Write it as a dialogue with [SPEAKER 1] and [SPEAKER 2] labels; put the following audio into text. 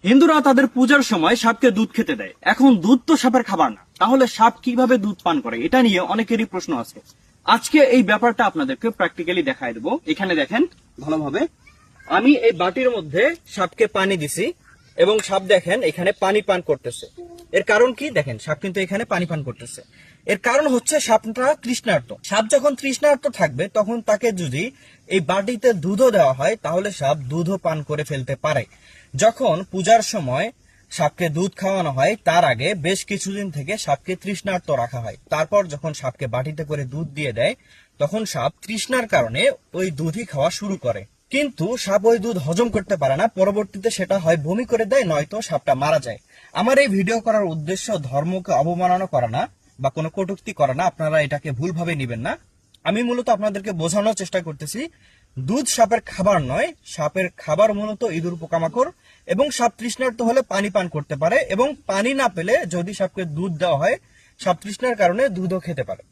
[SPEAKER 1] হিন্দুরা তাদের পূজার সময় সাপকে দুধ খেতে দেয়। এখন দুধ তো সাপের খাবার না, তাহলে সাপ কিভাবে দুধ পান করে, এটা নিয়ে অনেকেরই প্রশ্ন আছে। আজকে এই ব্যাপারটা আপনাদেরকে প্র্যাকটিক্যালি দেখাই দেবো। এখানে দেখেন ভালোভাবে, আমি এই বাটির মধ্যে সাপকে পানি দিছি এবং সাপ দেখেন এখানে পানি পান করতেছে। এর কারণ কি দেখেন, সাপ কিন্তু এখানে পানি পান করতেছে। এর কারণ হচ্ছে সাপটা তৃষ্ণার্ত। সাপ যখন তৃষ্ণার্ত থাকবে তখন তাকে যদি এই বাটিতে দুধও দেওয়া হয় তাহলে সাপ দুধও পান করে ফেলতে পারে। যখন পূজার সময় সাপকে দুধ খাওয়ানো হয় তার আগে বেশ কিছুদিন থেকে সাপকে তৃষ্ণার্ত রাখা হয়। তারপর যখন সাপকে বাটিতে করে দুধ দিয়ে দেয় তখন সাপ তৃষ্ণার কারণে ওই দুধই খাওয়া শুরু করে। কিন্তু সাপ ওই দুধ হজম করতে পারে না, পরবর্তীতে সেটা হয় বমি করে দেয়, নয়তো সাপটা মারা যায়। আমার এই ভিডিও করার উদ্দেশ্য ধর্মকে অবমাননা করা না বা কোনো কটূক্তি করা না, আপনারা এটাকে ভুলভাবে নেবেন না। আমি মূলত আপনাদেরকে বোঝানোর চেষ্টা করতেছি দুধ সাপের খাবার নয়, সাপের খাবার মূলত ইঁদুর পোকামাকড়। এবং সাপ তৃষ্ণার্ত হলে পানি পান করতে পারে এবং পানি না পেলে যদি সাপকে দুধ দেওয়া হয় সাপ তৃষ্ণার কারণে দুধও খেতে পারে।